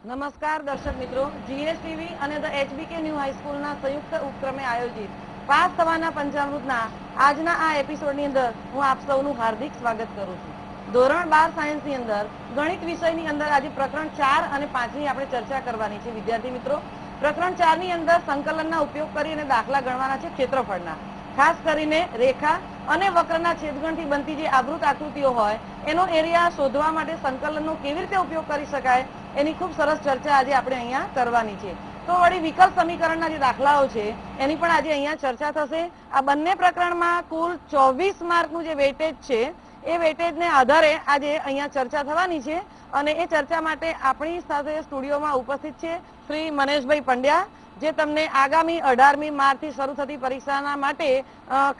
નમસ્કાર દર્શક મિત્રો, જીએસટીવી અને ધ એચબીકે ન્યૂ હાઈસ્કૂલના સંયુક્ત ઉપક્રમે આયોજિત પાસ થવાના પંચામૃતના આજના આ એપિસોડની અંદર હું આપ સૌનું હાર્દિક સ્વાગત કરું છું. ધોરણ 12 સાયન્સની અંદર ગણિત વિષયની અંદર આજે પ્રકરણ 4 અને 5ની આપણે ચર્ચા કરવાની છે. વિદ્યાર્થી મિત્રો, પ્રકરણ 4ની અંદર સંકલનના ઉપયોગ કરીને દાખલા ગણવાના છે ક્ષેત્રફળના. ખાસ કરીને રેખા અને વક્રના છેદગણથી બનતી જે આવૃત આકૃતિઓ હોય એનો એરિયા શોધવા માટે સંકલનનો કેવી રીતે ઉપયોગ કરી શકાય એની ખૂબ સરસ ચર્ચા આજે આપણે અહીંયા કરવાની છે. તો વળી વિકલ્પ સમીકરણના જે દાખલાઓ છે એની પણ આજે અહીંયા ચર્ચા થશે. આ બંને પ્રકરણમાં કુલ 24 માર્કનું જે વેટેજ છે એ વેટેજને આધારે આજે અહીંયા ચર્ચા થવાની છે અને એ ચર્ચા માટે આપણી સાથે સ્ટુડિયોમાં ઉપસ્થિત છે શ્રી મનેશભાઈ પંડ્યા, જે તમને આગામી 18મી માર્ચથી શરૂ થતી પરીક્ષાના માટે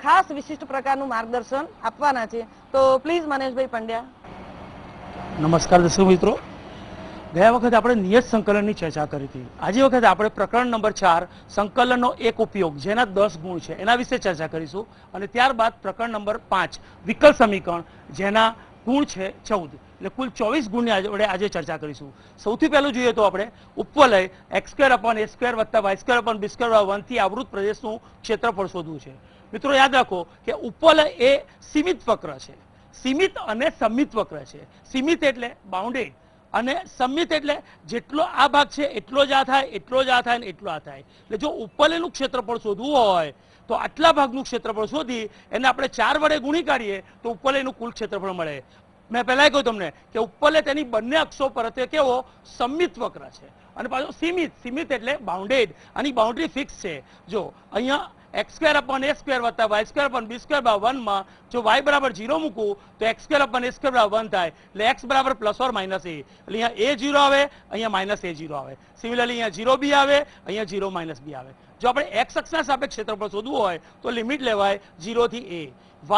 ખાસ વિશિષ્ટ પ્રકારનું માર્ગદર્શન આપવાના છે. તો પ્લીઝ મનેશભાઈ પંડ્યા. નમસ્કાર દર્શક મિત્રો, ગયા વખતે આપણે નિયત સંકલનની ચર્ચા કરી હતી. આજે વખતે આપણે પ્રકરણ નંબર 4 સંકલનનો એક ઉપયોગ જેના 10 ગુણ છે એના વિશે ચર્ચા કરીશું અને ત્યારબાદ પ્રકરણ નંબર 5 વિકલ્પ સમીકરણ જેના ગુણ છે 14, એટલે કુલ 24 ગુણની આપણે આજે ચર્ચા કરીશું. સૌથી પહેલું જોઈએ તો આપણે ઉપવલય x²/a² + y² + b² 1 થી આવૃત પ્રદેશનું ક્ષેત્રફળ શોધવું છે. મિત્રો યાદ રાખો કે ઉપવલય એ સીમિત વક્ર છે. સીમિત અને સમમિત વક્ર છે. સીમિત એટલે બાઉન્ડેડ અને સમમિત એટલે જેટલો આ ભાગ છે એટલો જ આ થાય, એટલો જ આ થાય ને એટલો આ થાય. એટલે જો ઉપવલયનું ક્ષેત્રફળ શોધવું હોય તો આટલા ભાગનું ક્ષેત્રફળ શોધી એને આપણે 4 વડે ગુણી કાઢીએ તો ઉપવલયનું કુલ ક્ષેત્રફળ મળે. મેં પહેલા કહ્યું તમને કે ઉપવલય તેની બંને અક્ષો પર કેવો સમમિત વક્ર છે અને પાછો સીમિત. સીમિત એટલે બાઉન્ડેડ, આની બાઉન્ડ્રી ફિક્સ છે. જો અહીંયા x²/a² + y² + b²/1 માં જો y બરાબર 0 મૂકું તો x²/a² 1 થાય, એટલે x બરાબર +or - a. એટલે અહીંયા a 0 આવે, અહીંયા -a0 આવે. સિમિલરલી અહીંયા 0b આવે, અહીંયા 0 - b આવે. જો આપણે x અક્ષના સાપેક્ષ ક્ષેત્રફળ શોધવું હોય તો લિમિટ લેવાય 0 થી a.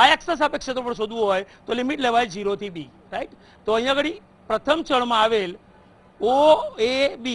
y અક્ષના સાપેક્ષ ક્ષેત્રફળ શોધવું હોય તો લિમિટ લેવાય 0 થી b. રાઈટ? તો અહીંયા આગળ પ્રથમ ચણમાં આવેલ OAB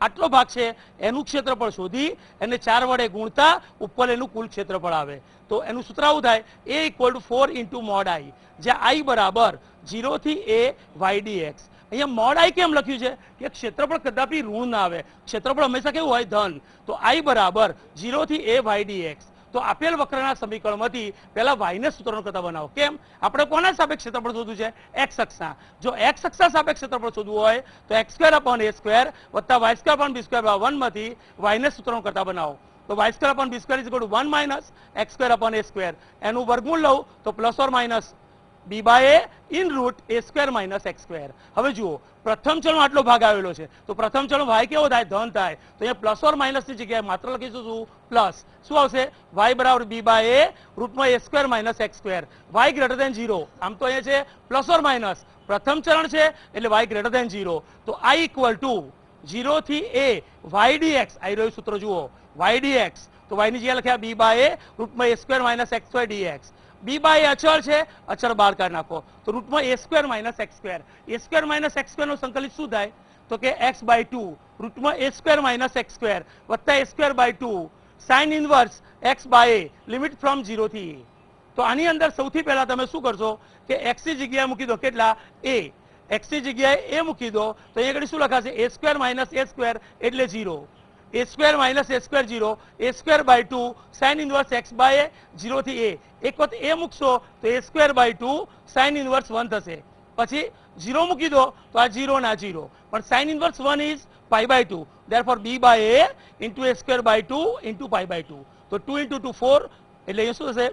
આટલો ભાગ છે એનું ક્ષેત્રફળ શોધી એને 4 વડે ગુણતા ઉપવલયનું કુલ ક્ષેત્રફળ આવે. તો એનું સૂત્ર આવું થાય, a = 4 × mod i, જ્યાં i બરાબર 0 થી a y dx. અહીંયા mod i કેમ લખ્યું છે કે ક્ષેત્રફળ કદાપી ઋણ ના આવે, ક્ષેત્રફળ હંમેશા કેવું હોય, ધન. તો i બરાબર 0 થી a y dx. તો આપેલ વક્રના સમીકરણમાંથી પહેલા y ને સૂત્રનો કરતા બનાવો. કેમ? આપણે કોના સાપેક્ષ ક્ષેત્રફળ શોધવું છે? x અક્ષના. જો x અક્ષના સાપેક્ષ ક્ષેત્રફળ શોધવું હોય તો x²/a² + y² + b²/1 માંથી y ને સૂત્રનો કરતા બનાવો. તો y² + b² = 1 - x²/a². એનું વર્ગમૂળ લઉં તો +or - b/a √a² - x². હવે જુઓ, પ્રથમ ચલનો આટલો ભાગ આવેલો છે તો પ્રથમ ચલનો y કેવો થાય? ધન થાય. તો અહીંયા +or - ની જગ્યાએ માત્ર લખીશું શું? પ્લસ. શું આવશે? y બરાબર b/a √a² - x². y > 0. આમ તો અહીંયા છે +or - પ્રથમ ચરણ છે એટલે y > 0. તો i = 0 થી a y dx. આવી રહ્યું સૂત્ર જુઓ, y dx. તો y ની જગ્યાએ લખ્યા b/a √a² - x² dx. b/a અચળ છે, અચળ બહાર કાઢી નાખો તો √a² - x². a² - x² નું સંકલિત શું થાય? તો કે x/2 √a² - x² + a²/2 sin inverse x/a limit from 0 થી a. તો આની અંદર સૌથી પહેલા તમે શું કરશો કે x ની જગ્યાએ મૂકી દો કેટલા? a. x ની જગ્યાએ a મૂકી દો તો અહીંયા આગળ શું લખાશે? a² - a² એટલે 0. a² - a² 0, a²/2 sin inverse x/a 0 થી a. એક વખત a મૂકશો તો a²/2 sin ઇન્વર્સ 1 થશે. પછી 0 મૂકી દો તો આ 0 ના 0, પણ sin inverse 1 is π/2. therefore b/a × a²/2 × π/2. તો 2 × 2 4, એટલે અહીંયા શું થશે?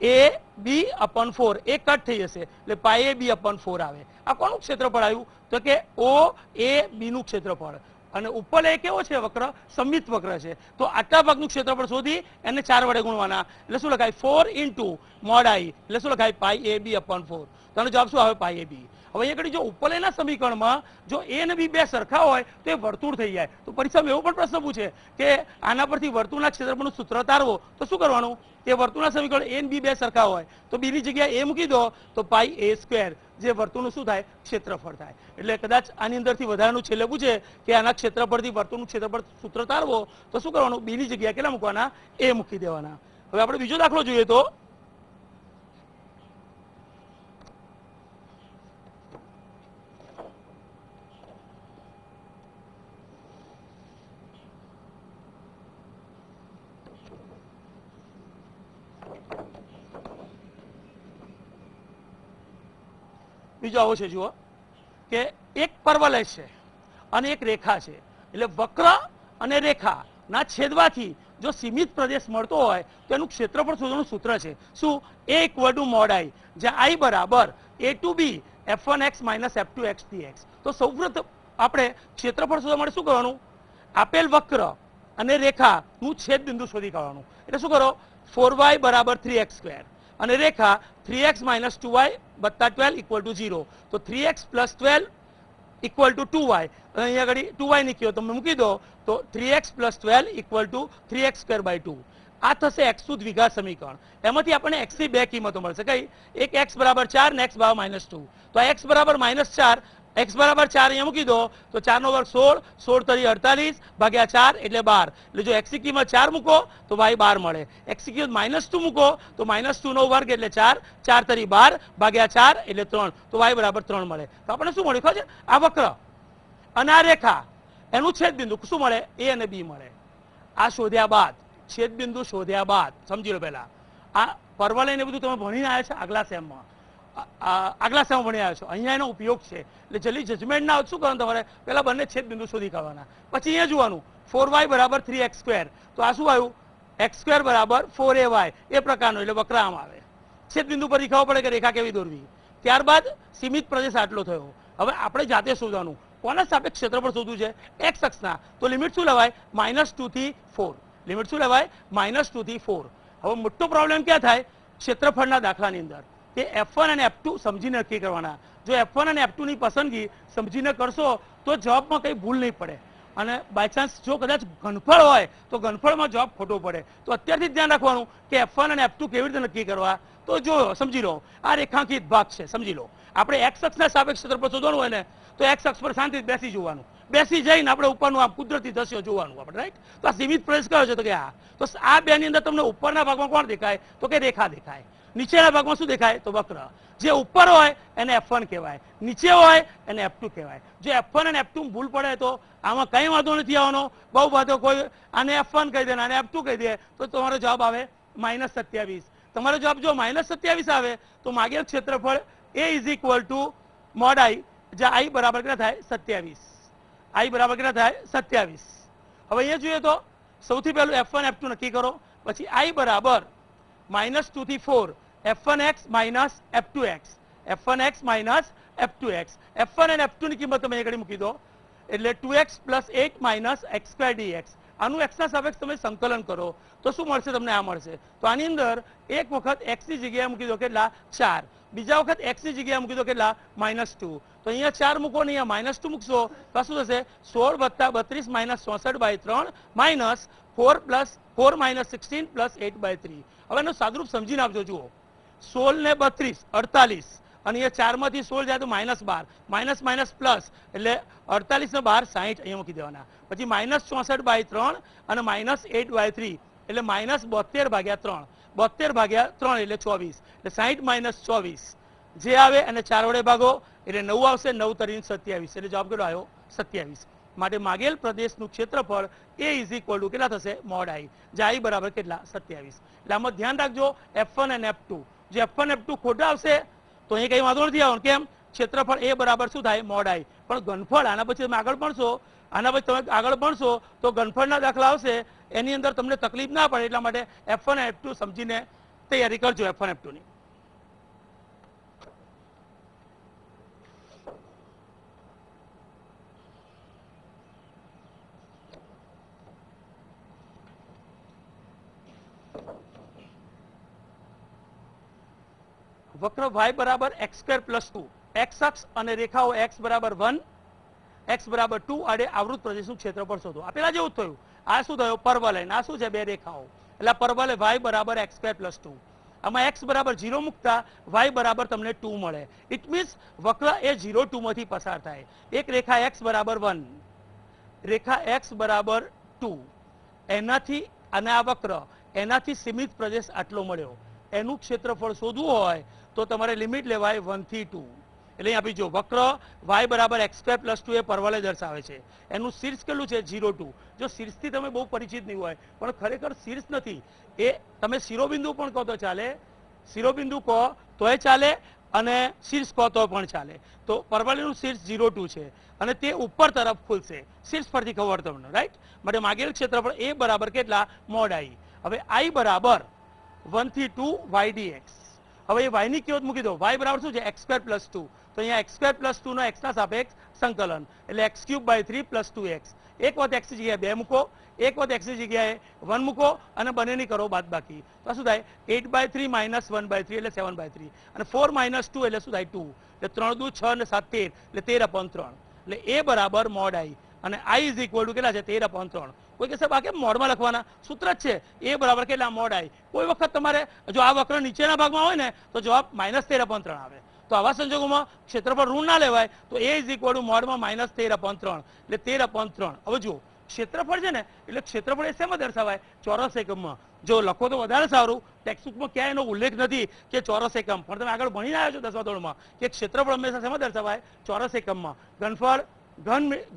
π/a/b/4. એ કટ થઈ જશે એટલે π/a/b/4 આવે. આ કોનું ક્ષેત્રફળ આવ્યું? તો કે OAB નું ક્ષેત્રફળ. અને ઉપવલય કેવો છે? વક્ર સમમિત વક્ર છે. તો આટલા ભાગનું ક્ષેત્રફળ શોધી એને 4 વડે ગુણવાના. એટલે શું લખાય? 4 × mod i. એટલે શું લખાય? π/a/b/4. તો આનો જવાબ શું આવે? π/a/b. હવે અહીંયા જો ઉપવલયના સમીકરણમાં જો a અને b બે સરખા હોય તો એ વર્તુળ થઈ જાય. તો પરીક્ષામાં એવો પણ પ્રશ્ન પૂછે કે આના પરથી વર્તુળના ક્ષેત્રફળનું સૂત્ર તારવો તો શું કરવાનું? કે વર્તુળના સમીકરણ a અને b બે સરખા હોય તો b ની જગ્યાએ a મૂકી દો તો π/a², જે વર્તુળનું શું થાય? ક્ષેત્રફળ થાય. એટલે કદાચ આની અંદરથી વધારાનું છેલ્લે પૂછે કે આના ક્ષેત્રફળથી વર્તુળનું ક્ષેત્રફળ સૂત્ર તારવો તો શું કરવાનું? b ની જગ્યાએ કેટલા મૂકવાના? a મૂકી દેવાના. હવે આપણે બીજો દાખલો જોઈએ તો બીજો આવો છે, જુઓ કે એક પરવલય છે અને એક રેખા છે, એટલે વક્ર અને રેખા ના છેદવાથી જો સીમિત પ્રદેશ મળતો હોય તો એનું ક્ષેત્રફળ શોધવાનું સૂત્ર છે શું? A = mod I, જ્યાં I બરાબર A to B f1x - f2x dx. તો સૌપ્રથમ આપણે ક્ષેત્રફળ શોધવા માટે શું કરવાનું? આપેલ વક્ર અને રેખાનું છેદ બિંદુ શોધી કાઢવાનું. એટલે શું કરો? 4y = 3x² અને રેખા 3x - 2y + 12 = 0. તો 3x + 12 = 2y. અહીંયા આગળ 2y નીકળ્યો તમે મૂકી દો તો 3x + 12 = 3x²/2. આ થશે x નું દ્વિઘાત સમીકરણ. એમાંથી આપણને x ની બે કિંમતો મળશે. કઈ? એક x = 4 ને x = -2. તો x = -4, x = 4 અહીંયા મૂકી દો તો 4 નો વર્ગ 16, 16 તરી 48 ભાગ્યા 4 એટલે 12. એટલે જો x ની કિંમત 4 મૂકો તો y 12 મળે. x ની કિંમત -2 મૂકો તો -2 નો વર્ગ એટલે 4, 4 તરી 12 ભાગ્યા 4 એટલે 3, તો y = 3 મળે. તો આપણને શું મળ્યું ખબર છે? આ વક્ર અને આ રેખા એનું છેદબિંદુ શું મળે? A અને B મળે. આ શોધ્યા બાદ, છેદબિંદુ શોધ્યા બાદ સમજી લો, પહેલા આ પરવલય ને બધું તમે ભણીને આવ્યા છો આગલા સેમમાં, ભણી આવ્યા છો. અહીંયા એનો ઉપયોગ છે. એટલે જલ્દી જજમેન્ટ ના શું કરવાનું તમારે? પહેલા બંને છેદબિંદુ શોધી કાઢવાના, પછી અહીંયા જોવાનું 4y = 3x². તો આ શું આવ્યું? x² = 4ay. એ પ્રકારનો, એટલે વક્ર આમ આવે. છેદબિંદુ પર દેખાવો પડે કે રેખા કેવી દોરવી. ત્યારબાદ સીમિત પ્રદેશ આટલો થયો. હવે આપણે જાતે શોધવાનું. કોના સાપેક્ષ ક્ષેત્રફળ શોધવું છે? x અક્ષના. તો લિમિટ શું લેવાય? -2 થી 4. લિમિટ શું લેવાય? -2 થી 4. હવે મોટો પ્રોબ્લેમ ક્યાં થાય? ક્ષેત્રફળના દાખલાની અંદર કે f1 અને f2 સમજીને નક્કી કરવાના. જો f1 અને f2 ની પસંદગી સમજીને કરશો તો જવાબમાં કંઈ ભૂલ નહીં પડે. અને બાય ચાન્સ જો કદાચ ઘનફળ હોય તો ઘનફળમાં જવાબ ખોટો પડે. તો અત્યારથી ધ્યાન રાખવાનું કે f1 અને f2 કેવી રીતે નક્કી કરવા. તો જો સમજી લો, આ રેખાંકિત ભાગ છે. સમજી લો, આપણે x અક્ષના સાપેક્ષ ક્ષેત્રફળ શોધવાનું હોય ને તો x અક્ષ પર શાંતિથી બેસી જોવાનું. બેસી જઈને આપણે ઉપરનું આમ કુદરતી દ્રશ્ય જોવાનું આપણે, રાઈટ? તો આ સીમિત પ્રદેશ કયો છે? તો કે તો આ બેની અંદર તમને ઉપરના ભાગમાં કોણ દેખાય? તો કે રેખા દેખાય. નીચેના ભાગમાં શું દેખાય? તો વક્ર. જે ઉપર હોય એને f1 કહેવાય, નીચે હોય એને f2 કહેવાય. જો f1 અને f2 ભૂલ પડે તો આમાં કઈ વાંધો નથી આવવાનો. બહુ વાંધો કોઈ આને f1 કહી દે આને f2 કહી દે તો તમારો જવાબ આવે -27. તમારો જવાબ જો -27 આવે તો માગેલ ક્ષેત્રફળ A = mod I, જ્યાં I બરાબર કેટલા થાય? 27. I બરાબર કેટલા થાય? 27. હવે અહીંયા જોઈએ તો સૌથી પહેલું f1 f2 નક્કી કરો. પછી I બરાબર -2 થી 4 f1x - f2x, f1x - f2x. f1 અને f2 ની કિંમત તમે આગળ મૂકી દો એટલે 2x + 8 - x² dx. આનું x ના સાપેક્ષ તમે સંકલન કરો તો શું મળશે? તમને આ મળશે. તો આની અંદર એક વખત x ની જગ્યાએ મૂકી દો કેટલા? 4. બીજા વખત x ની જગ્યાએ મૂકી દો કેટલા? -2. તો અહીંયા 4 મૂકો ને અહીંયા -2 મૂકશો તો શું થશે? 16 + 32 - 64/3 -4 + 16 + 8/3. હવે એનું સાદુરૂપ સમજીને આપજો. જુઓ, 16 ને 32 48 અને એ 4 માંથી 16 જાય તો -12 પ્લસ એટલે 48 ને 12 60 અહીંયા મૂકી દેવાના. પછી -64/3 અને -8/3 એટલે -72/3. 72/3 એટલે 24. એટલે 60 - 24 જે આવે અને 4 વડે ભાગો એટલે 9 આવશે. 9 તરી 27 એટલે જવાબ કેટલો આવ્યો? 27. માટે માગેલ પ્રદેશનું ક્ષેત્રફળ A = કેટલા થશે? mod I, જ્યાં I બરાબર કેટલા? 27. એટલે આમાં ધ્યાન રાખજો f1 અને f2. જો f1 f2 ખોટા આવશે તો અહીં કઈ વાંધો નથી આવવાનો. કેમ? ક્ષેત્રફળ A બરાબર શું થાય? mod I. પણ ઘનફળ આના પછી તમે આગળ ભણશો તો ઘનફળના દાખલા આવશે એની અંદર તમને તકલીફ ના પડે. એટલા માટે f1 અને f2 સમજીને તૈયારી કરજો. f1 f2 ની વક્ર y બરાબર x² + 2. x અક્ષ અને રેખાઓ x બરાબર 1, x બરાબર 2 આડે આવૃત પ્રદેશનું ક્ષેત્રફળ શોધો. આ પેલા જેવું જ થયું. આ શું થયું? પરવલય. આ શું છે? બે રેખાઓ. એટલે પરવલય y બરાબર x² + 2. આમાં x બરાબર 0 મૂકતા y બરાબર તમને 2 મળે. ઇટ મીન્સ વક્ર એ 0, 2 માંથી પસાર થાય. એક રેખા x બરાબર 1, રેખા x બરાબર 2, એનાથી અને આ વક્ર એનાથી સીમિત પ્રદેશ આટલો મળ્યો. એનું ક્ષેત્રફળ શોધવું હોય તો તમારે લિમિટ લેવાય 1 થી 2. એટલે આપી જો વક્ર y બરાબર x² + 2 એ પરવલય દર્શાવે છે. એનું શીર્ષ કેટલું છે? 0, 2. જો શીર્ષથી તમે બહુ પરિચિત નહીં હોય પણ ખરેખર શીર્ષ નથી, એ તમે શિરોબિંદુ પણ કહો તો ચાલે, શિરોબિંદુ કહો તોય ચાલે અને શીર્ષ કહો તો પણ ચાલે. તો પરવળીનું શીર્ષ 0,2 છે અને તે ઉપર તરફ ખુલશે. શીર્ષ પરથી ખબર તમને, રાઈટ? માટે માગેલ ક્ષેત્રફળ એ બરાબર કેટલા? મોડ આઈ. હવે આઈ બરાબર 1 થી 2 y dx. હવે એ y ની કિંમત મૂકી દો. y બરાબર શું છે? x² + 2. તો અહીંયા x² + 2 નો x ના સાપેક્ષ સંકલન એટલે x³/3 + 2x. એક વખત x ની જગ્યાએ 2 મૂકો, એક વખત x ની જગ્યાએ 1 મૂકો અને બંનેની કરો બાદબાકી. તો શું થાય? 8/3 - 1/3 એટલે 7/3 અને 4 - 2 એટલે શું થાય? 2. એટલે 3 દુ 6 અને 7 13 એટલે 13/3. એટલે એ બરાબર મોડ આઈ અને i = કેટલા છે? 13/3. કોઈ કહેશે આ કેમ મોડમાં લખવાના? સૂત્ર જ છે એ બરાબર કેટલા? મોડ આઈ. કોઈ વખત તમારે જો આ વક્ર નીચેના ભાગમાં હોય ને તો જવાબ -13/3 આવે. તો આવા સંજોગોમાં ક્ષેત્રફળ ઋણ ના લેવાય. તો a = મોડમાં -13/3 એટલે 13/3. હવે જુઓ ક્ષેત્રફળ છે ને એટલે ક્ષેત્રફળ એ શેમાં દર્શાવાય? ચોરસ એકમમાં. જો લખો તો વધારે સારું. ટેક્સ્ટબુકમાં ક્યાંય એનો ઉલ્લેખ નથી કે ચોરસ એકમ, પણ તમે આગળ ભણીને આવ્યા છો 10મા ધોરણમાં કે ક્ષેત્રફળ હંમેશા શેમાં દર્શાવાય? ચોરસ એકમમાં. ઘનફળ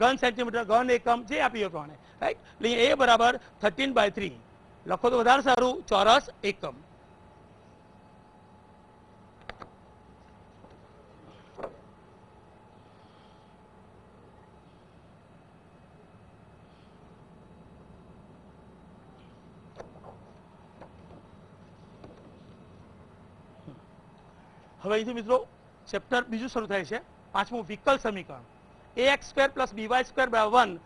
ઘન સેન્ટીમીટર, ઘન એકમ જે આપી પ્રમાણે, રાઈટ? એટલે એ બરાબર 13/3. લખો તો વધારે સારું, ચોરસ એકમ. હવે અહીંથી મિત્રો ચેપ્ટર બીજું શરૂ થાય છે. 5મું વિકલ સમીકરણ. ax² + by² = 1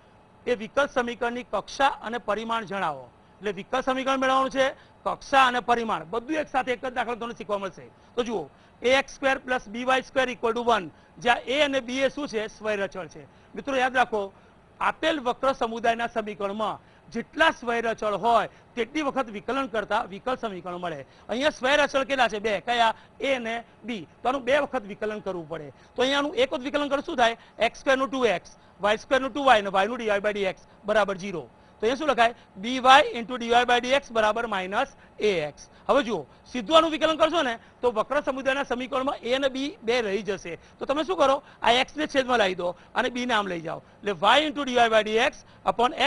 એ વિકલ સમીકરણની કક્ષા અને પરિમાણ જણાવો. એટલે વિકલ સમીકરણ મેળવવાનું છે, કક્ષા અને પરિમાણ બધું એક સાથે એક જ દાખલો તમને શીખવા મળશે. તો જુઓ ax² + by² = 1 જ્યાં a અને b એ શું છે? સ્વૈરચળ છે. મિત્રો યાદ રાખો આપેલ વક્ર સમુદાયના સમીકરણમાં જેટલા સ્વૈરચળ હોય તેટલી વખત વિકલન કરતા વિકલ સમીકરણ મળે. અહીંયા સ્વૈરચળ કેટલા છે? 2. કયા? a અને b. તો આનું 2 વખત વિકલન કરવું પડે. તો અહીંયાનું એક વખત વિકલન કરો શું થાય? x² નું 2x, y² નું 2y અને y નું dy/dx બરાબર 0. તો અહીંયા શું લખાય? dy × dy/dx બરાબર -ax. હવે જુઓ સીધું આનું વિકલન કરશો ને તો વક્ર સમુદાયના સમીકરણમાં a અને b બે રહી જશે. તો તમે શું કરો? આ x ને છેદમાં લાવી દો અને b ને આમ લઈ જાઓ. એટલે y × dy/dx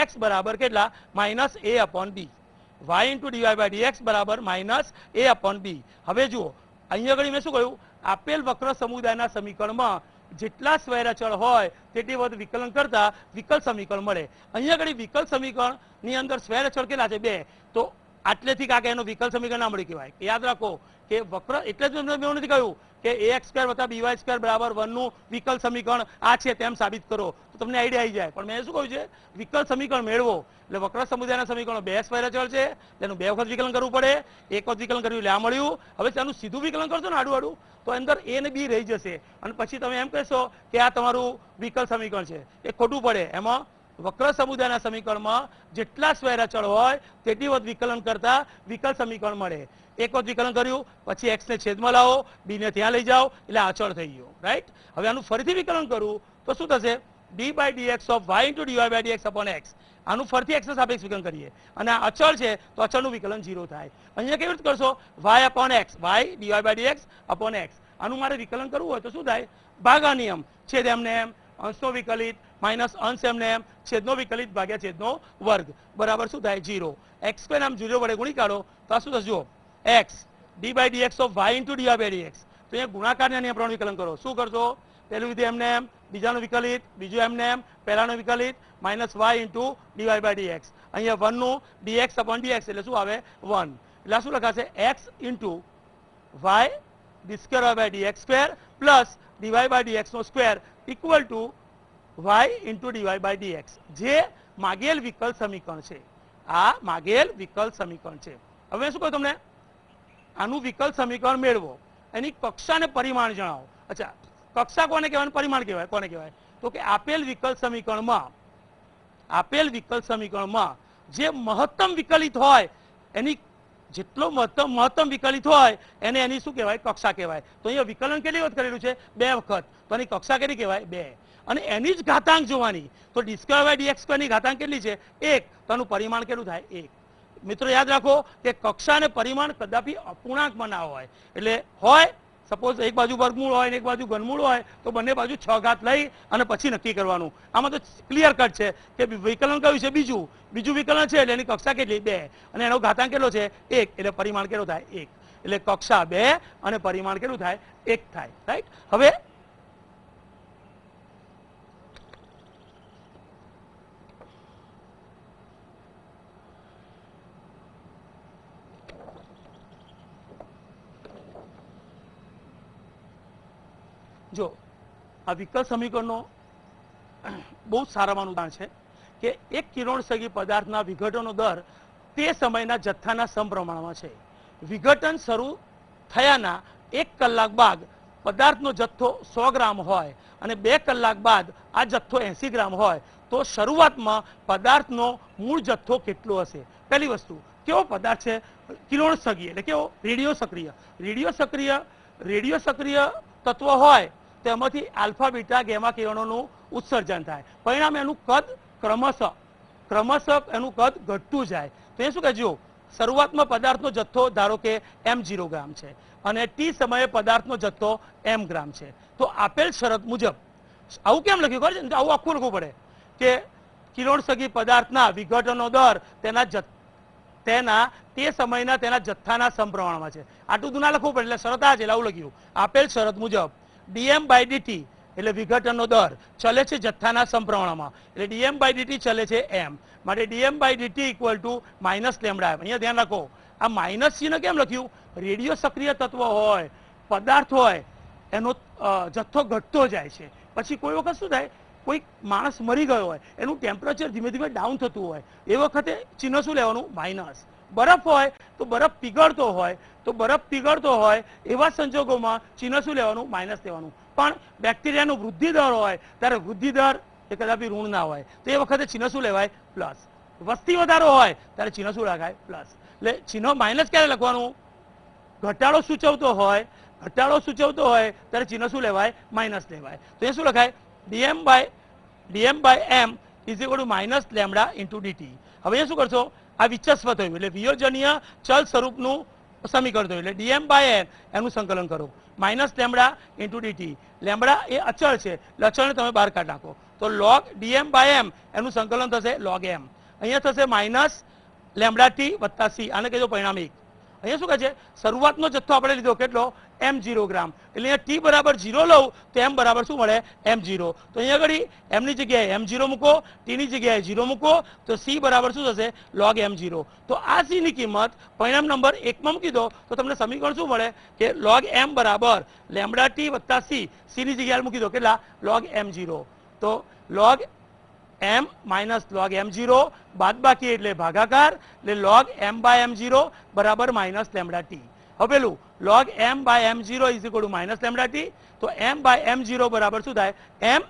x બરાબર કેટલા? -a/b. y × dy/dx બરાબર -a/b. હવે જુઓ અહીંયા આગળ મેં શું કહ્યું? આપેલ વક્ર સમુદાયના સમીકરણમાં જેટલા સ્વૈરચળ હોય તેટલી વખત વિકલન કરતા વિકલ સમીકરણ મળે. અહીંયા આગળ વિકલ સમીકરણની અંદર સ્વૈરચળ કેટલા છે? 2. તો આટલેથી કાકે એનો વિકલ સમીકરણ ના મળી કહેવાય. યાદ રાખો કે વક્ર એટલે જ મેં નથી કહ્યું કે ax² + by² = 1 નું વિકલ સમીકરણ આ છે તેમ સાબિત કરો તો તમને આઈડિયા આવી જાય. પણ મેં શું કહ્યું છે? વિકલ સમીકરણ મેળવો. એટલે વક્ર સમુદાયના સમીકરણો 2 સ્વૈરચળ છે, તેનું 2 વખત વિકલન કરવું પડે. એક વખત વિકલન કર્યું એટલે આ મળ્યું. હવે તેનું સીધું વિકલન કરશો ને આડું તો અંદર a અને b રહી જશે અને પછી તમે એમ કહેશો કે આ તમારું વિકલ સમીકરણ છે. એ ખોટું પડે. એમાં વક્ર સમુદાયના સમીકરણમાં જેટલા સ્વૈરચળ હોય તેટલી વખત વિકલન કરતા વિકલ સમીકરણ મળે. એક વખત વિકલન કર્યું પછી x ને છેદમાં લાવો, b ને ત્યાં લઈ જાઓ એટલે અચળ થઈ ગયો, રાઈટ? હવે આનું ફરીથી વિકલન કરું તો શું થશે? d/dx of y × dy/dx / x. આનું ફરીથી x ના સાપેક્ષ વિકલન કરીએ અને આ અચળ છે તો અચળનું વિકલન 0 થાય. અહીંયા કેવી રીતે કરશો? y/x, y dy/dx / x. આનું મારે વિકલન કરવું હોય તો શું થાય? ભાગા નિયમ. છેદ એમને એમ, અંશનો વિકલિત માઇનસ અંશ એમને એમ, છેદનો વિકલિત ભાગ્યા છેદનો વર્ગ બરાબર શું થાય? 0. x² આમ 0 વડે ગુણી કાઢો તો આ શું થશે? જુઓ x d/dx of y × dy/dx. તો અહીંયા ગુણાકારના નિયમ પ્રમાણે વિકલન કરો. શું કરશો? પહેલું વિધેય એમને એમ, બીજાનું વિકલિત, બીજું એમને એમ, પહેલાનું વિકલિત -y × dy/dx. અહીંયા 1 નું dx/dx એટલે શું આવે? 1. એટલે શું લખાશે? x × y d²/dx² + dy/dx² = y × dy/dx. જે માગેલ વિકલ સમીકરણ છે. આ માગેલ વિકલ સમીકરણ છે. હવે શું કહ્યું તમને? આનું વિકલ સમીકરણ મેળવો, એની કક્ષા અને પરિમાણ જણાવો. અચ્છા, કક્ષા કોને કહેવાય? પરિમાણ કહેવાય કોને કહેવાય? તો કે આપેલ વિકલ સમીકરણમાં જે મહત્તમ વિકલિત હોય એની જેટલો મહત્તમ વિકલિત હોય એને એની શું કહેવાય? કક્ષા કહેવાય. તો અહીંયા વિકલન કેટલી વખત કરેલું છે? 2 વખત. તો એની કક્ષા કેટલી કહેવાય? 2. અને એની જ ઘાતાંક જોવાની. તો d²/dx² ની ઘાતાંક કેટલી છે? 1. તો આનું પરિમાણ કેટલું થાય? 1. મિત્રો યાદ રાખો કે કક્ષા અને પરિમાણ કદાપી અપૂર્ણાંકમાં ના હોય. એટલે હોય સપોઝ એક બાજુ વર્ગમૂળ હોય અને એક બાજુ ઘનમૂળ હોય તો બંને બાજુ 6 ઘાત લઈ અને પછી નક્કી કરવાનું. આમાં તો ક્લિયર કટ છે કે વિકલન કયું છે? બીજું વિકલન છે એટલે એની કક્ષા કેટલી? 2 અને એનો ઘાતાંક કેટલો છે? 1. એટલે પરિમાણ કેટલો થાય? 1. એટલે કક્ષા 2 અને પરિમાણ કેટલું થાય 1 થાય. રાઈટ. હવે જો આ વિકલ સમીકરણનો બહુ સારામાં ઉદાહરણ છે કે એક કિરણોત્સર્ગી પદાર્થના વિઘટનનો દર તે સમયના જથ્થાના સમપ્રમાણમાં છે. વિઘટન શરૂ થયાના 1 કલાક બાદ પદાર્થનો જથ્થો 100 ગ્રામ હોય અને 2 કલાક બાદ આ જથ્થો 80 ગ્રામ હોય તો શરૂઆતમાં પદાર્થનો મૂળ જથ્થો કેટલો હશે? પહેલી વસ્તુ, કેવો પદાર્થ છે? કિરણોત્સર્ગી એટલે કેવો? રેડિયો સક્રિય. રેડિયો સક્રિય તત્વ હોય તેમાંથી આલ્ફા બીટા ગેમા કિરણોનું ઉત્સર્જન થાય. પરિણામે એનું કદ ક્રમશઃ એનું કદ ઘટતું જાય. તો એ શું કહે? જો શરૂઆતમાં પદાર્થનો જથ્થો ધારો કે m0 ગ્રામ છે અને t સમયે પદાર્થનો જથ્થો m ગ્રામ છે. તો આપેલ શરત મુજબ આવું કેમ લખ્યું ખબર છે? આવું આખું લખવું પડે કે કિરણોત્સર્ગી પદાર્થના વિઘટનનો દર તેના તે સમયના તેના જથ્થાના સમપ્રમાણમાં છે. આટલું બધું ના લખવું પડે એટલે શરત આ છે એટલે આવું લખ્યું. આપેલ શરત મુજબ dm/dt એટલે વિઘટનનો દર ચલે છે જથ્થાના સમપ્રમાણમાં એટલે dm/dt ચલે છે m માટે dm/dt equal to minus lambda. અહીંયા ધ્યાન રાખો આ માઇનસ ચિહ્ન કેમ લખ્યું? રેડિયો સક્રિય તત્વ હોય પદાર્થ હોય એનો જથ્થો ઘટતો જાય છે. પછી કોઈ વખત શું થાય? કોઈ માણસ મરી ગયો હોય એનું ટેમ્પરેચર ધીમે ધીમે ડાઉન થતું હોય એ વખતે ચિહ્ન શું લેવાનું? માઇનસ. બરફ હોય તો બરફ પીગળતો હોય એવા સંજોગોમાં ચિહ્ન શું લેવાનું? માઇનસ લેવાનું. પણ બેક્ટેરિયાનો વૃદ્ધિ દર હોય ત્યારે વૃદ્ધિ દર એ કદાપી ઋણ ના હોય તો એ વખતે ચિહ્ન શું લેવાય? પ્લસ. વસ્તી વધારો હોય ત્યારે ચિહ્ન શું લખાય? પ્લસ. એટલે ચિહ્ન માઇનસ ક્યારે લખવાનું? ઘટાડો સૂચવતો હોય ત્યારે ચિહ્ન શું લેવાય? માઇનસ લેવાય. તો એ શું લખાય? dm/m is equal to minus lambda into dt. હવે એ શું કરશો? આ વિચસ્વ થયું એટલે વિયોજનીય ચલ સ્વરૂપનું સમીકરણ થયું એટલે dm/n એનું સંકલન કરો minus lambda into dt. Lambda એ અચળ છે એટલે અચળને તમે બહાર કાઢી નાખો તો log dm/m એનું સંકલન થશે log m. અહીંયા થશે માઇનસ લેમ્ડા t વત્તા c. આને કહેજો પરિણામિક. અહીંયા શું કહે છે? શરૂઆતનો જથ્થો આપણે લીધો કેટલો? m0 ગ્રામ. એટલે અહીંયા t બરાબર 0 લઉં તો m બરાબર શું મળે? m0. તો અહીંયા આગળ m ની જગ્યાએ m0 મૂકો, t ની જગ્યાએ 0 મૂકો તો c બરાબર શું થશે? log m0. તો આ c ની કિંમત પરિણામ નંબર 1 માં મૂકી દો તો તમને સમીકરણ શું મળે? કે log m બરાબર લેમ્ડા t વત્તા c. c ની જગ્યાએ મૂકી દો કેટલા? log m0. તો log m minus log m0 બાદબાકી એટલે ભાગાકાર એટલે log m/m0 બરાબર માઇનસ લેમ્ડા t. હવે પેલું log m/m0 is equal to minus lambda t. તો m/m0 બરાબર શું થાય? m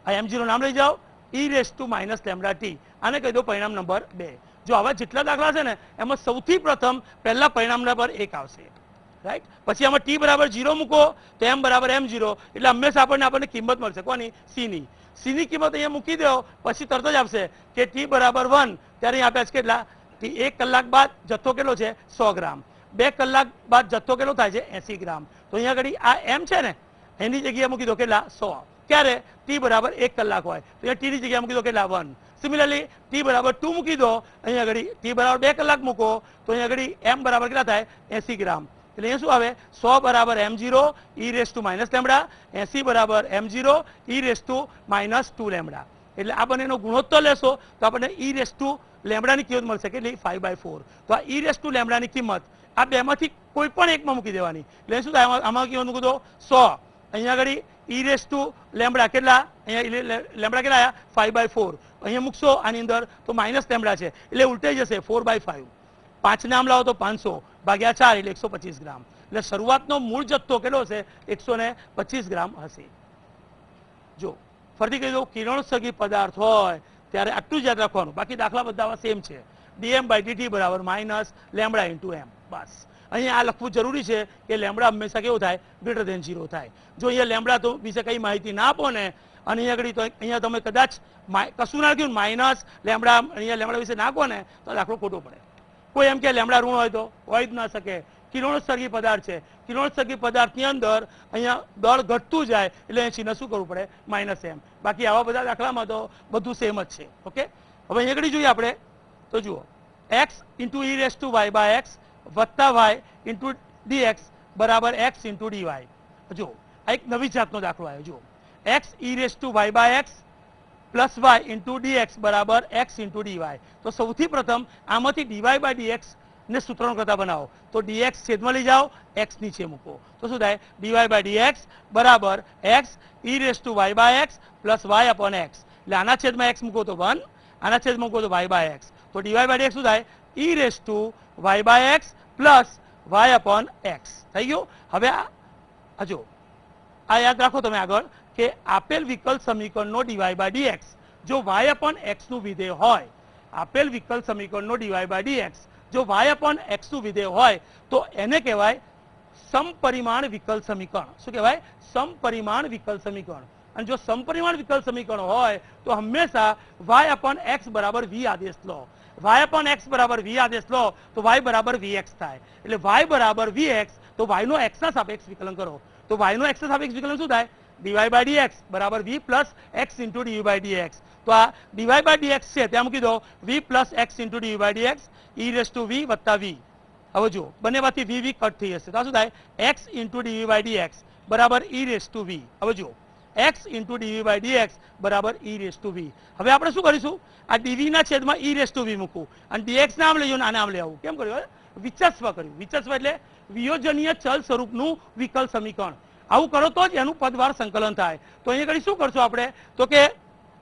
આ m0 નામ લઈ જાઓ e raise to minus lambda t. આને કહી દો પરિણામ નંબર 2. જો આવા જેટલા દાખલા છે ને એમાં સૌથી પ્રથમ પહેલા પરિણામ નંબર 1 આવશે. રાઈટ. પછી આમાં t બરાબર 0 મૂકો તો m બરાબર m0 એટલે હંમેશા આપણને કિંમત મળશે. કોની? c ની. c ની કિંમત અહીંયા મૂકી દો પછી તરત જ આવશે કે t બરાબર 1 ત્યારે અહીંયા આપ્યા છે કેટલા? 1 કલાક બાદ જથ્થો કેટલો છે? 100 ગ્રામ. 2 કલાક બાદ જથ્થો કેટલો થાય છે? 80 ગ્રામ. તો અહીંયા આગળ આ m છે ને એની જગ્યાએ મૂકી દો કેટલા? 100. ક્યારે? t બરાબર 1 કલાક હોય તો અહીંયા t ની જગ્યાએ મૂકી દો કેટલા? 1. સિમિલરલી t બરાબર 2 મૂકી દો અહીંયા આગળ t બરાબર 2 કલાક મૂકો તો અહીંયા આગળ m બરાબર કેટલા થાય? 80 ગ્રામ. એટલે અહીંયા શું આવે? 100 બરાબર m0 e raise to minus lambda, 80 બરાબર m0 e raise to minus 2 lambda. એટલે આ બંનેનો ગુણોત્તર લેશો તો આપણને e રેસ ટુ લેમ્ડાની કિંમત મળશે કેટલી? 5/4. તો આ e રેસ ટુ લેમ્ડાની કિંમત આ બેમાંથી કોઈ પણ એકમાં મૂકી દેવાની એટલે શું થાય? આમાં કિંમત મૂકી દો 100. અહીંયા આગળ e રેસ ટુ લેમ્ડા કેટલા? અહીંયા લેમ્ડા કેટલા આવ્યા? 5/4. અહીંયા મૂકશો આની અંદર તો માઇનસ લેમ્ડા છે એટલે ઉલટાઈ જશે 4/5. 5 નામ લાવો તો 500 ભાગ્યા 4 એટલે 125 ગ્રામ. એટલે શરૂઆતનો મૂળ જથ્થો કેટલો હશે? 125 ગ્રામ હશે. જો ફરીથી કહી દઉં, કિરણોત્સર્ગી પદાર્થ હોય ત્યારે આટલું જ યાદ રાખવાનું. બાકી દાખલા બધા સેમ છે. dm/dt બરાબર માઇનસ લેમ્ડા ઇન્ટુ m. બસ અહીંયા આ લખવું જરૂરી છે કે લેમ્ડા હંમેશા કેવું થાય? ગ્રેટર ધેન 0 થાય. જો અહીંયા લેમ્ડા તો વિશે કઈ માહિતી ના આપો ને અને અહીંયા આગળ તો અહીંયા તમે કદાચ કશું ના લખ્યું માઇનસ લેમ્ડા અહીંયા લેમ્ડા વિશે નાખો ને તો દાખલો ખોટો પડે. કોઈ એમ કે લેમ્ડા ઋણ હોય તો હોય જ ના શકે. કિરણોત્સર્ગી પદાર્થ છે. કિરણોત્સર્ગી પદાર્થની અંદર અહીંયા દળ ઘટતું જાય એટલે અહીં ચિહ્ન શું કરવું પડે? Minus m. બાકી આવા બધા દાખલામાં તો બધું સેમ જ છે. ઓકે. હવે અહીંયા આગળ જોઈએ આપણે તો જુઓ x into e raise to y/x વત્તા y ઇન્ટુ dx બરાબર x ઇન્ટુ dy. જો આ એક નવી જાતનો દાખલો આવ્યો. જો x e raise to y by x plus y into dx બરાબર x ઇન્ટુ dy. તો સૌથી પ્રથમ આમાંથી dy બાય dx ને સૂત્રણ કરતા બનાવો. તો dx છેદમાં લઈ જાઓ, x નીચે મૂકો. તો શું થાય? dy બાય dx બરાબર x e raise to y by x plus y upon x. એટલે આના છેદમાં x મૂકો તો 1, આના છેદમાં મૂકો તો y બાય x. તો dy બાય dx શું થાય? e raise to y by x plus y upon x થઈ ગયું. હવે આ જો આ યાદ રાખો તમે આગળ કે આપેલ વિકલ સમીકરણનો dy બાય dx જો y અપોન x નું વિધેય હોય, આપેલ વિકલ સમીકરણનો dy બાય dx જો y અપોન x નું વિધેય હોય તો એને કહેવાય સમપરિમાણ વિકલ સમીકરણ. શું કહેવાય? સમપરિમાણ વિકલ સમીકરણ. અને જો સમપરિમાણ વિકલ સમીકરણ હોય તો હંમેશા y અપોન x બરાબર v આદેશ લો. y અપોન x બરાબર v આદેશ લો તો y બરાબર vx થાય. એટલે y બરાબર vx તો y નો x ના સાપેક્ષ વિકલન કરો. તો y નો x ના સાપેક્ષ વિકલન શું થાય? dy બાય dx બરાબર v plus x into dy by dx. તો આ dy બાય dx છે ત્યાં મૂકી દો v plus x into dy by dx e raise to v વત્તા v. હવે જો બંનેમાંથી v v કટ થઈ જશે તો શું થાય? x into dy by dx બરાબર e રેઝ ટુ v. હવે જો x into dy by dx બરાબર e રેઝ ટુ v. હવે આપણે શું કરીશું? આ dv ના છેદમાં e રેઝ ટુ v મૂકવું અને dx નામ લઈ આને આમ લઈ આવું. કેમ કર્યું? વિચસ્વ કર્યું. વિચસ્વ એટલે વિયોજનીય ચલ સ્વરૂપનું વિકલ સમીકરણ. આવું કરો તો જ એનું પદવાર સંકલન થાય. તો અહીંયા કરી શું કરશું આપણે? તો કે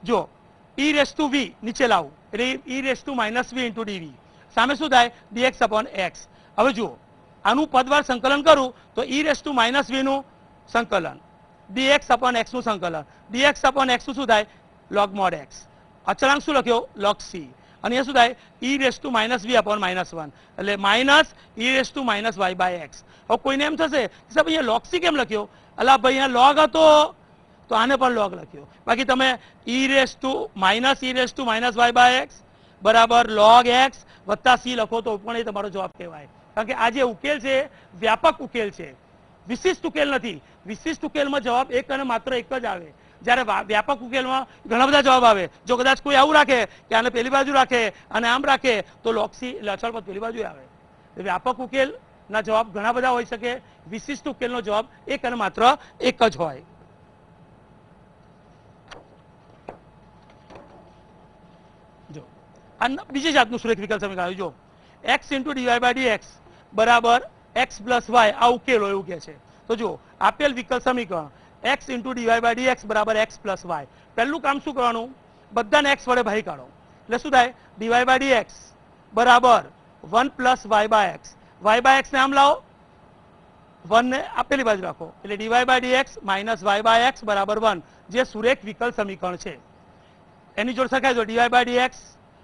જો e રેઝ ટુ v નીચે લાવું એટલે e raise to minus v into dv. સામે શું થાય? dx upon x. હવે જુઓ આનું પદવાર સંકલન કરું તો e raise to minus v નું સંકલન, dx અપોન x નું સંકલન, dx અપોન x શું થાય? log mod x. અચળાંક શું લખ્યો? log c. અને એ શું થાય? e raise to minus v upon minus 1 એટલે minus e raise to minus y by x. હવે કોઈને એમ થશે કે સાહેબ અહીંયા log c કેમ લખ્યો? અલા ભાઈ અહીંયા log હતો તો આને પણ log લખ્યો. બાકી તમે e raise to minus y by x બરાબર log x વત્તા c લખો તો પણ એ તમારો જવાબ કહેવાય. કારણ કે આ જે ઉકેલ છે વ્યાપક ઉકેલ છે, વિશિષ્ટ ઉકેલ નથી. વિશિષ્ટ ઉકેલમાં જવાબ એક અને માત્ર એક જ આવે. જ્યારે વ્યાપક ઉકેલમાં ઘણા બધા જવાબ આવે. જો કદાચ કોઈ આવું રાખે કે આને પેલી બાજુ રાખે અને આમ રાખે તો log c એટલે અચળ પદ પેલી બાજુ આવે. વ્યાપક ઉકેલના જવાબ ઘણા બધા હોઈ શકે. વિશિષ્ટ ઉકેલનો જવાબ એક અને માત્ર એક જ હોય. જો આ બીજી જાતનું સુરેખ વિકલ સમીકરણ. જો x into dy by dx બરાબર x પ્લસ y આ ઉકેલ હોય એવું કે છે. તો જો આપેલ વિકલ સમીકરણ x into dy by dx બરાબર x પ્લસ y. પહેલું કામ શું કરવાનું? બધાને x વડે ભાઈ કાઢો એટલે શું થાય? dy બાય dx બરાબર 1 plus y by x. y by x ને આમ લાવો, 1 ને આપેલી બાજુ રાખો એટલે dy by dx minus y by x બરાબર 1 જે સુરેખ વિકલ સમીકરણ છે. એની જોડે સરખાઈ દો dy બાય dx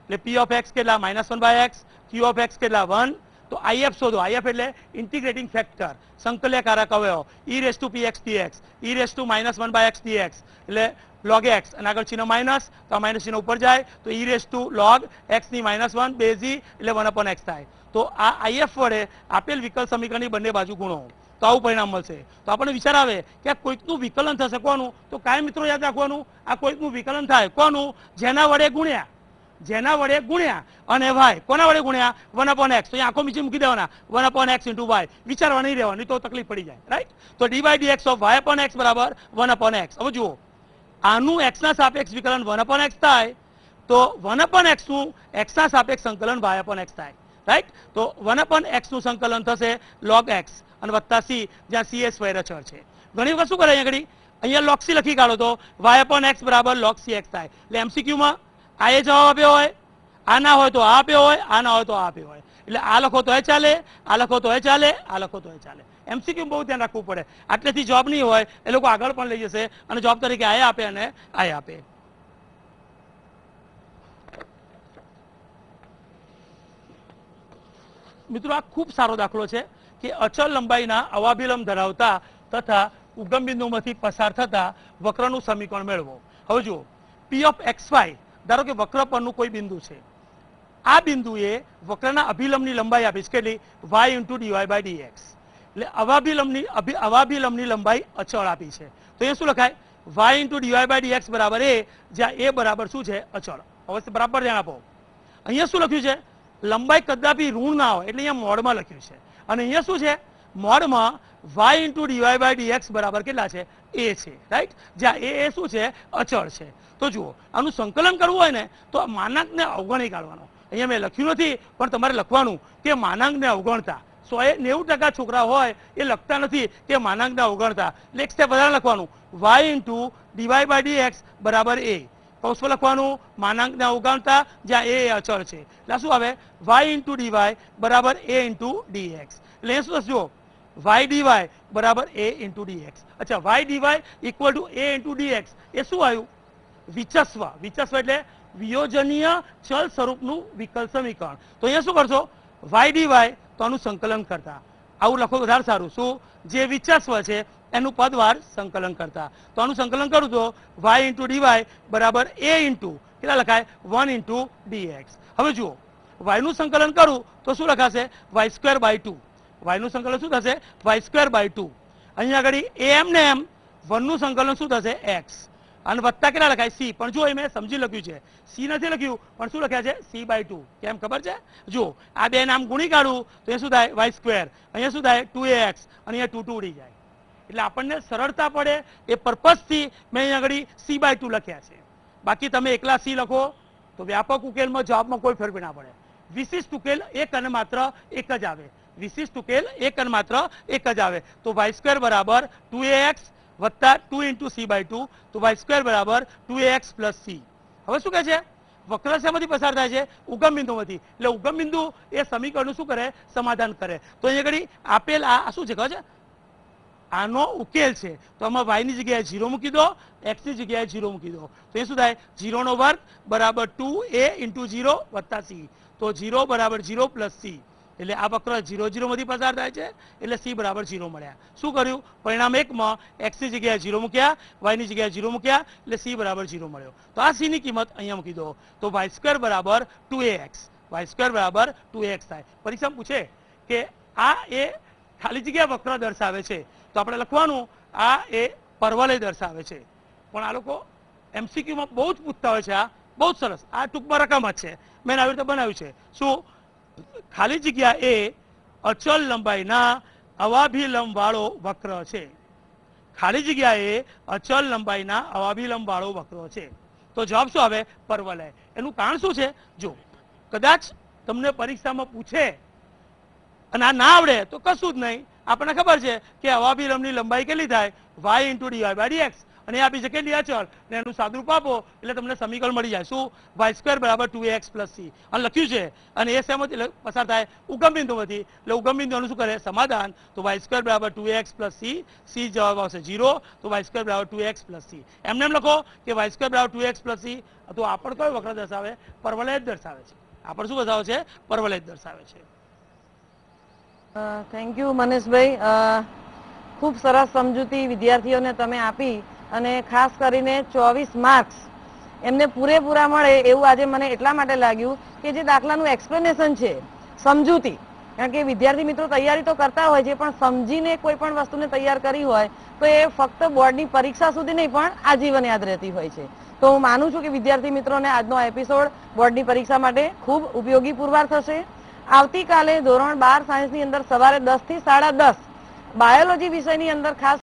એટલે p ઓફ x કેટલા? -1 by x. q of x કેટલા? 1. તો if શોધો. if એટલે ઇન્ટિગ્રેટિંગ ફેક્ટર, સંકલ્યકારક અવયવ e raise to px dx e raise to -1 by x dx એટલે log x અને આગળ ચિહ્ન માઇનસ તો આ માઇનસ ચિહ્ન ઉપર જાય તો e raise to log x ની -1 બેઝ e એટલે 1 અપોન x થાય. તો આ if વડે આપેલ વિકલ સમીકરણની બંને બાજુ ગુણો તો આવું પરિણામ મળશે. તો આપણને વિચાર આવે કે આ કોઈકનું વિકલન થશે. કોનું? તો કાંઈ મિત્રો યાદ રાખવાનું, આ કોઈકનું વિકલન થાય. કોનું? જેના વડે ગુણ્યા, જેના વડે ગુણ્યા અને y કોના વડે ગુણ્યા? 1 અપોન x. તો અહીંયા આખો નીચે મૂકી દેવાના 1 અપોન x ઇન્ટુ y. વિચારવા નહીં રહેવાની તો તકલીફ પડી જાય. રાઈટ? તો dy by dx of y upon x બરાબર 1 અપોન x. હવે જુઓ આનું x ના સાપેક્ષ વિકલન 1 અપોન x થાય તો 1 અપોન x નું x ના સાપેક્ષ સંકલન y અપોન x થાય. રાઈટ? તો 1 અપોન x નું સંકલન થશે log x અને વત્તા c જ્યાં c એ સ્વૈર અચળ છે. ઘણી વખત શું કરે અહીંયા log c લખી કાઢો તો y અપોન x બરાબર log cx થાય. એટલે MCQ માં આ એ જવાબ આપ્યો હોય, આ ના હોય તો આ આપ્યો હોય, આ ના હોય તો આ આપ્યો હોય. એટલે આ લખો તો એ ચાલે, આ લખો તો એ ચાલે, આ લખો તો એ ચાલે. MCQ બહુ ધ્યાન રાખવું પડે. આટલેથી જવાબ નહીં હોય એ લોકો આગળ પણ લઈ જશે અને જવાબ તરીકે આ આપે અને આ આપે. મિત્રો આ ખૂબ સારો દાખલો છે કે અચળ લંબાઈના અવાભિલંબ ધરાવતા તથા ઉગમ બિંદુમાંથી પસાર થતા વક્રનું સમીકરણ મેળવો. હવે જુઓ p ઓફ xy ધારો કે વક્ર પરનું કોઈ બિંદુ છે. આ બિંદુએ વક્રના અભિલંબની લંબાઈ આપી છે કેટલી? y into dy by dx. એટલે અવાભિલંબની લંબાઈ અચળ આપી છે. તો અહીંયા શું લખાય? y into dy by dx બરાબર a, જ્યાં a બરાબર શું છે? અચળ. હવે બરાબર ધ્યાન આપો. અહીંયા શું લખ્યું છે? લંબાઈ કદાપી ઋણ ના હોય એટલે અહીંયા મોડમાં લખ્યું છે. અને અહીંયા શું છે? મોડમાં y into d y by d x બરાબર કેટલા છે? એ છે, રાઈટ? જ્યાં એ શું છે? અચળ છે. તો જુઓ, આનું સંકલન કરવું હોય ને તો માનાંકને અવગણી કાઢવાનો. અહીંયા મેં લખ્યું નથી, પણ તમારે લખવાનું કે માનાંકને અવગણતા. 90% છોકરા હોય એ લખતા નથી કે માનાંકને અવગણતા. એટલે એક સ્ટેપ વધારે લખવાનું, y into d y by d x બરાબર એ. કૌંસમાં લખવાનું માનાંકને અવગણતા, જ્યાં એ અચળ છે. એટલે શું આવે? y ઇન્ટુ ડીવાય બરાબર એ ઇન્ટુ ડીએક્સ. એટલે એ શું થશે? જુઓ, y dy બરાબર a ઇન્ટુ ડીએક્સ. અચ્છા, y dy equal to a into dx એ શું આવ્યું? વિચસ્વ. વિચસ્વ એટલે વિયોજનીય ચલ સ્વરૂપનું વિકલ સમીકરણ. તો અહીંયા શું કરશો? y dy તો આનું સંકલન કરતા. આવું લખો વધારે સારું. શું? જે વિચસ્વ છે એનું પદવાર સંકલન કરતા. તો આનું સંકલન કરું તો y ઇન્ટુ dy બરાબર a ઇન્ટુ કેટલા લખાય? 1 ઇન્ટુ ડીએક્સ. હવે જુઓ, y નું સંકલન કરું તો શું લખાશે? y² by 2. y નું સંકલન શું થશે? y² by 2. અહીંયા આગળ am ને m 1 નું સંકલન શું થશે? x. અને વત્તા કેટલા લખાય? c. પણ જો એ મેં સમજી લખ્યું છે, c નથી લખ્યું, પણ શું લખ્યા છે? c by 2. કેમ ખબર છે? જો આ બે નામ ગુણી કાઢું તો એ શું થાય? y². અહીંયા શું થાય? 2ax. અને અહીંયા 2 ઉડી જાય. એટલે આપણને સરળતા પડે એ પર્પઝથી મેં અહીંયા આગળ c બાય 2 લખ્યા છે. બાકી તમે એકલા c લખો તો વ્યાપક ઉકેલમાં જવાબમાં કોઈ ફેર ના પડે. વિશિષ્ટ ઉકેલ એક અને માત્ર એક જ આવે. વિશિષ્ટ ઉકેલ એક અને માત્ર એક જ આવે. તો y² બરાબર 2ax વત્તા 2 ઇન્ટુ c બાય 2. તો y² બરાબર 2ax પ્લસ c. હવે શું કહે છે? વક્ર શેમાંથી પસાર થાય છે? ઉગમ બિંદુમાંથી. એટલે ઉગમ બિંદુ એ સમીકરણનું શું કરે? સમાધાન કરે. તો અહીંયા આગળ આપેલ આ શું છે ખબર છે? આનો ઉકેલ છે. તો આમાં y ની જગ્યાએ 0 મૂકી દો, x ની જગ્યાએ 0 મૂકી દો. તો એ શું થાય? 0 નો વર્ગ બરાબર 2a ઇન્ટુ 0 વત્તા c. તો 0 બરાબર 0 પ્લસ c. એટલે આ વક્ર 0 0 માંથી પસાર થાય છે, એટલે c બરાબર 0 મળ્યા. શું કર્યું? પરિણામ 1 માં x ની જગ્યાએ 0 મૂક્યા, y ની જગ્યાએ 0 મૂક્યા, એટલે c બરાબર 0 મળ્યો. તો આ c ની કિંમત અહીંયા મૂકી દો. તો y² બરાબર 2ax. y² બરાબર 2ax થાય. પરીક્ષામાં પૂછે કે આ એ ખાલી જગ્યા વક્ર દર્શાવે છે, તો આપણે લખવાનું આ એ પરવલય દર્શાવે છે. પણ આ લોકો MCQ માં બહુ જ પૂછતા હોય છે. આ બહુ જ સરસ. આ ટૂંકમાં રકમ જ છે, મેં આવી રીતે બનાવ્યું છે. શું? ખાલી જગ્યા એ અચલ લંબાઈના અવાભિલંબ વાળો વક્ર છે. ખાલી જગ્યા એ અચલ લંબાઈના અવાભિલંબ વાળો વક્ર છે. તો જવાબ શું આવે? પરવલય. એનું કારણ શું છે? જો કદાચ તમને પરીક્ષામાં પૂછે અને આ ના આવડે તો કશું જ નહીં. આપણને ખબર છે કે અવાભિલંબની લંબાઈ કેટલી થાય? y into d y by d x. અને આપી છે કેટલી અચળ, ને એનું સાદુરૂપ આપો એટલે તમને સમીકરણ મળી જાય. શું? y² બરાબર 2ax પ્લસ c. અને લખ્યું છે. અને એ શેમાંથી પસાર થાય? ઉગમ બિંદુમાંથી. એટલે ઉગમ બિંદુનું શું કરે? સમાધાન. તો y² બરાબર 2ax પ્લસ c. c જવાબ આવશે 0. તો y² બરાબર 2ax પ્લસ c. એમને એમ લખો કે y² બરાબર 2ax પ્લસ c. તો આ પણ કયો વક્ર દર્શાવે? પરવલય જ દર્શાવે છે. આ પણ શું દર્શાવે છે? પરવલય જ દર્શાવે છે. થેન્ક યુ મનીષભાઈ. ખૂબ સરસ સમજૂતી વિદ્યાર્થીઓને તમે આપી અને ખાસ કરીને 24 માર્ક્સ એમને પૂરેપૂરા મળે એવું આજે મને એટલા માટે લાગ્યું કે જે દાખલાનું એક્સપ્લેનેશન છે, સમજૂતી. કારણ કે વિદ્યાર્થી મિત્રો તૈયારી તો કરતા હોય છે, પણ સમજીને કોઈ પણ વસ્તુને તૈયાર કરી હોય તો એ ફક્ત બોર્ડની પરીક્ષા સુધી નહીં પણ આજીવન યાદ રહેતી હોય છે. તો હું માનું છું કે વિદ્યાર્થી મિત્રોને આજનો એપિસોડ બોર્ડની પરીક્ષા માટે ખૂબ ઉપયોગી પુરવાર થશે. આવતીકાલે ધોરણ 12 સાયન્સની અંદર સવારે 10 થી 10:30 બાયોલોજી વિષયની અંદર ખાસ